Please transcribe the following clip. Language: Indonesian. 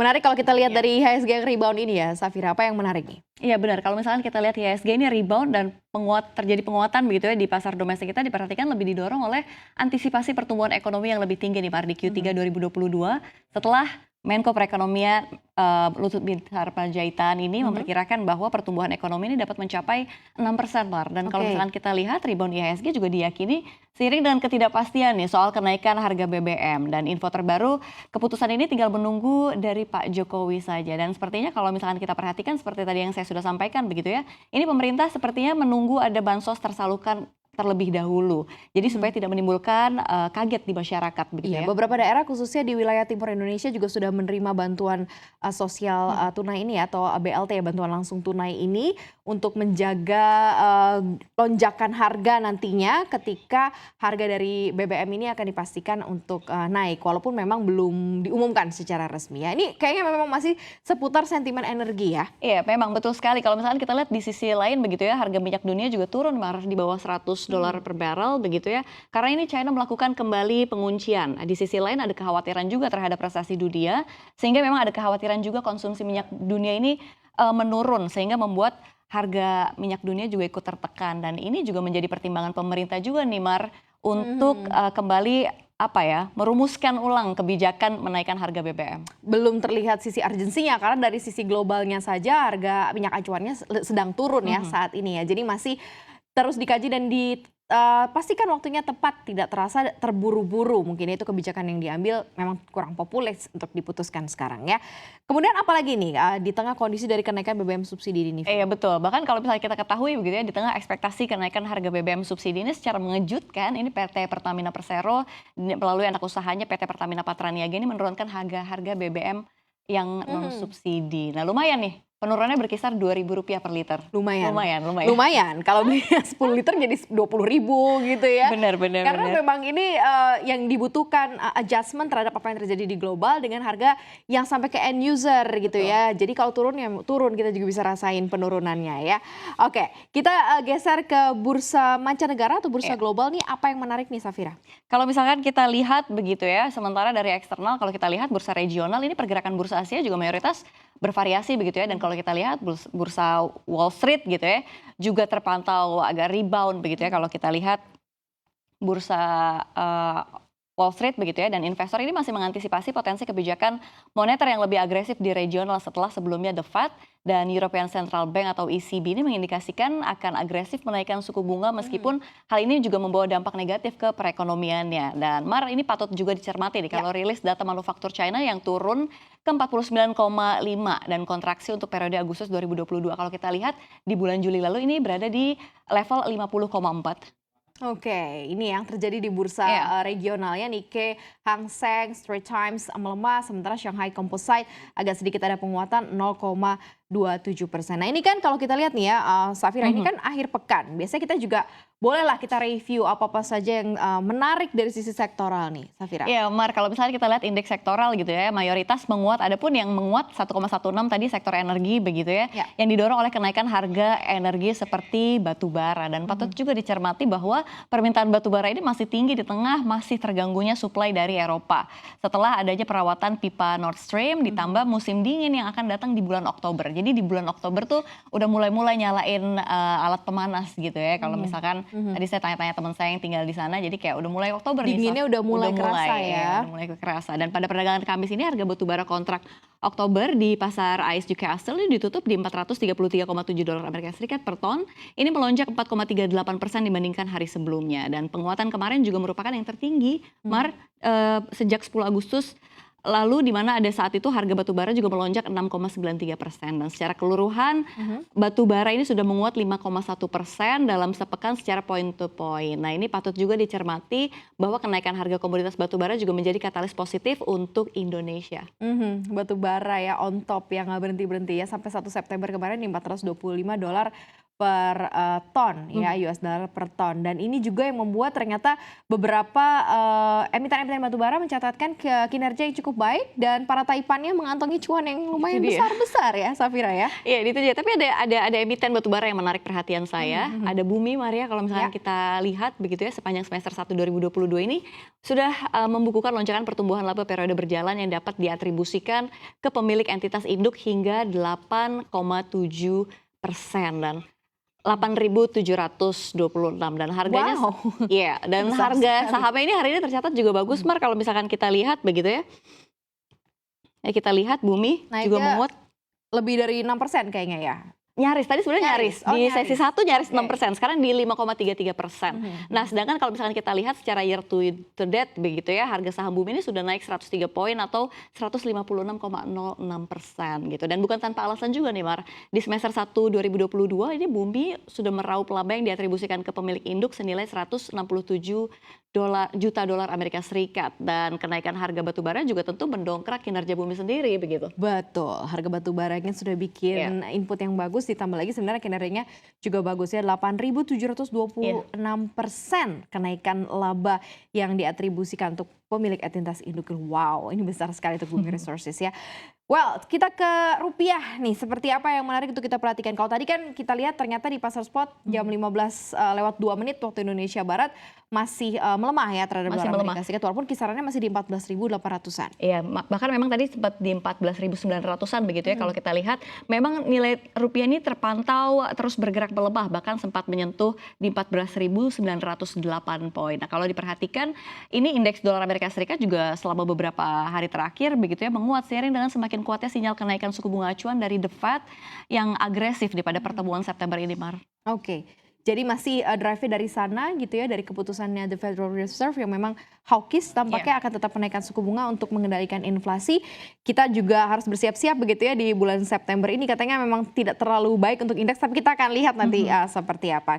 Menarik kalau kita lihat Iya. dari IHSG yang rebound ini ya, Safira, apa yang menarik nih? Iya benar, kalau misalkan kita lihat IHSG ini rebound dan terjadi penguatan begitu ya di pasar domestik kita, diperhatikan lebih didorong oleh antisipasi pertumbuhan ekonomi yang lebih tinggi nih Pak di Q3 2022 setelah Menko Perekonomian Luhut Binsar Panjaitan ini memperkirakan bahwa pertumbuhan ekonomi ini dapat mencapai 6% Pak. Dan kalau Oke. misalkan kita lihat rebound IHSG juga diyakini seiring dengan ketidakpastian nih soal kenaikan harga BBM, dan info terbaru keputusan ini tinggal menunggu dari Pak Jokowi saja. Dan sepertinya kalau misalkan kita perhatikan seperti tadi yang saya sudah sampaikan begitu ya, ini pemerintah sepertinya menunggu ada bansos tersalurkan terlebih dahulu. Jadi supaya tidak menimbulkan kaget di masyarakat begitu Iya, ya. beberapa daerah khususnya di wilayah timur Indonesia juga sudah menerima bantuan sosial tunai ini ya, atau BLT ya, bantuan langsung tunai ini untuk menjaga lonjakan harga nantinya ketika harga dari BBM ini akan dipastikan untuk naik, walaupun memang belum diumumkan secara resmi ya. Ini kayaknya memang masih seputar sentimen energi ya. Iya, memang betul sekali. Kalau misalkan kita lihat di sisi lain begitu ya, harga minyak dunia juga turun Mar, di bawah $100 per barrel begitu ya. Karena ini China melakukan kembali penguncian. Di sisi lain ada kekhawatiran juga terhadap resesi dunia, sehingga memang ada kekhawatiran juga konsumsi minyak dunia ini menurun, sehingga membuat harga minyak dunia juga ikut tertekan. Dan ini juga menjadi pertimbangan pemerintah juga nih Mar, untuk kembali merumuskan ulang kebijakan menaikkan harga BBM. Belum terlihat sisi urgensinya karena dari sisi globalnya saja harga minyak acuannya sedang turun ya saat ini ya. Jadi masih terus dikaji dan dipastikan waktunya tepat, tidak terasa terburu-buru. Mungkin itu kebijakan yang diambil memang kurang populer untuk diputuskan sekarang ya. Kemudian apalagi nih di tengah kondisi dari kenaikan BBM subsidi ini? Iya betul, bahkan kalau misalnya kita ketahui begitu ya, di tengah ekspektasi kenaikan harga BBM subsidi ini secara mengejutkan, ini PT Pertamina Persero melalui anak usahanya PT Pertamina Patraniaga ini menurunkan harga BBM yang non subsidi. Nah lumayan nih, penurunannya berkisar Rp2.000 per liter. Lumayan. Lumayan. Lumayan. Kalau beli 10 liter jadi 20.000 gitu ya. Benar. Karena memang ini yang dibutuhkan adjustment terhadap apa yang terjadi di global dengan harga yang sampai ke end user gitu ya. Jadi kalau turun ya turun, kita juga bisa rasain penurunannya ya. Oke, kita geser ke bursa mancanegara atau bursa global nih, apa yang menarik nih Safira? Kalau misalkan kita lihat begitu ya, sementara dari eksternal kalau kita lihat bursa regional ini pergerakan bursa Asia juga mayoritas bervariasi begitu ya, dan kalau kita lihat bursa Wall Street gitu ya juga terpantau agak rebound begitu ya kalau kita lihat bursa Wall Street begitu ya, dan investor ini masih mengantisipasi potensi kebijakan moneter yang lebih agresif di regional setelah sebelumnya The Fed dan European Central Bank atau ECB ini mengindikasikan akan agresif menaikkan suku bunga meskipun hal ini juga membawa dampak negatif ke perekonomiannya. Dan Mar, ini patut juga dicermati nih kalau rilis data manufaktur China yang turun ke 49,5 dan kontraksi untuk periode Agustus 2022. Kalau kita lihat di bulan Juli lalu ini berada di level 50,4. Oke, ini yang terjadi di bursa regionalnya. Nikkei, Hang Seng, Straits Times melemah, sementara Shanghai Composite agak sedikit ada penguatan 0,27%. Nah ini kan kalau kita lihat nih ya, Safira, ini kan akhir pekan. Biasanya kita juga bolehlah kita review apa-apa saja yang menarik dari sisi sektoral nih, Safira. Iya, Mar, kalau misalnya kita lihat indeks sektoral gitu ya, mayoritas menguat, adapun yang menguat 1,16 tadi sektor energi begitu ya, yang didorong oleh kenaikan harga energi seperti batu bara. Dan patut juga dicermati bahwa permintaan batu bara ini masih tinggi di tengah masih terganggunya suplai dari Eropa. Setelah adanya perawatan pipa Nord Stream ditambah musim dingin yang akan datang di bulan Oktober. Jadi di bulan Oktober tuh udah mulai nyalain alat pemanas gitu ya. Kalau misalkan tadi saya tanya-tanya teman saya yang tinggal di sana, jadi kayak udah mulai Oktober dinginnya nih. udah mulai kerasa ya. Udah mulai kerasa. Dan pada perdagangan Kamis ini harga batu bara kontrak Oktober di pasar ICE Newcastle ini ditutup di $433,7 Amerika Serikat per ton. Ini melonjak 4,38% dibandingkan hari sebelumnya. Dan penguatan kemarin juga merupakan yang tertinggi, Mar, sejak 10 Agustus. Lalu di mana ada saat itu harga batu bara juga melonjak 6,93%. Dan secara keseluruhan batu bara ini sudah menguat 5,1% dalam sepekan secara point to point. Nah ini patut juga dicermati bahwa kenaikan harga komoditas batu bara juga menjadi katalis positif untuk Indonesia. Batu bara ya on top yang nggak berhenti-berhenti ya, sampai 1 September kemarin di $425 per ton ya, US dollar per ton. Dan ini juga yang membuat ternyata beberapa emiten-emiten batubara mencatatkan kinerja yang cukup baik dan para taipannya mengantongi cuan yang lumayan besar-besar ya, Safira ya. Iya, itu dia. Tapi ada emiten batubara yang menarik perhatian saya. Ada Bumi, Maria, kalau misalnya kita lihat begitu ya, sepanjang semester 1 2022 ini sudah membukukan lonjakan pertumbuhan laba periode berjalan yang dapat diatribusikan ke pemilik entitas induk hingga 8,7% dan 8.726 dan harganya iya, dan harga sahamnya ini hari ini tercatat juga bagus, Mar, kalau misalkan kita lihat begitu ya. Ya kita lihat Bumi juga menguat lebih dari 6% kayaknya ya. Nyaris, tadi sebenarnya nyaris. Di sesi 1 nyaris 6%, sekarang di 5,33%. Nah, sedangkan kalau misalkan kita lihat secara year to date begitu ya, harga saham Bumi ini sudah naik 103 poin atau 156,06% gitu. Dan bukan tanpa alasan juga nih, Mar. Di semester 1 2022 ini Bumi sudah meraup laba yang diatribusikan ke pemilik induk senilai 167 juta dolar Amerika Serikat, dan kenaikan harga batubara juga tentu mendongkrak kinerja Bumi sendiri begitu. Betul, harga batubaranya sudah bikin input yang bagus, ditambah lagi sebenarnya kinerjanya juga bagus ya, 8.726% kenaikan laba yang diatribusikan untuk pemilik entitas induk. Wow, ini besar sekali untuk Bumi Resources ya. Well, kita ke rupiah nih, seperti apa yang menarik untuk kita perhatikan. Kalau tadi kan kita lihat ternyata di pasar spot jam 15 lewat 2 menit waktu Indonesia Barat masih melemah ya terhadap dolar Amerika Serikat, walaupun kisarannya masih di 14.800-an. Iya, bahkan memang tadi sempat di 14.900-an begitu ya. Kalau kita lihat memang nilai rupiah ini terpantau terus bergerak melemah, bahkan sempat menyentuh di 14.908 poin. Nah, kalau diperhatikan ini indeks dolar Amerika Serikat juga selama beberapa hari terakhir begitu ya menguat seiring dengan semakin kuatnya sinyal kenaikan suku bunga acuan dari The Fed yang agresif pada pertemuan September ini, Mar. Oke. Jadi masih drive-nya dari sana gitu ya, dari keputusannya The Federal Reserve yang memang hawkish, tampaknya akan tetap menaikkan suku bunga untuk mengendalikan inflasi. Kita juga harus bersiap-siap begitu ya di bulan September ini, katanya memang tidak terlalu baik untuk indeks, tapi kita akan lihat nanti seperti apa.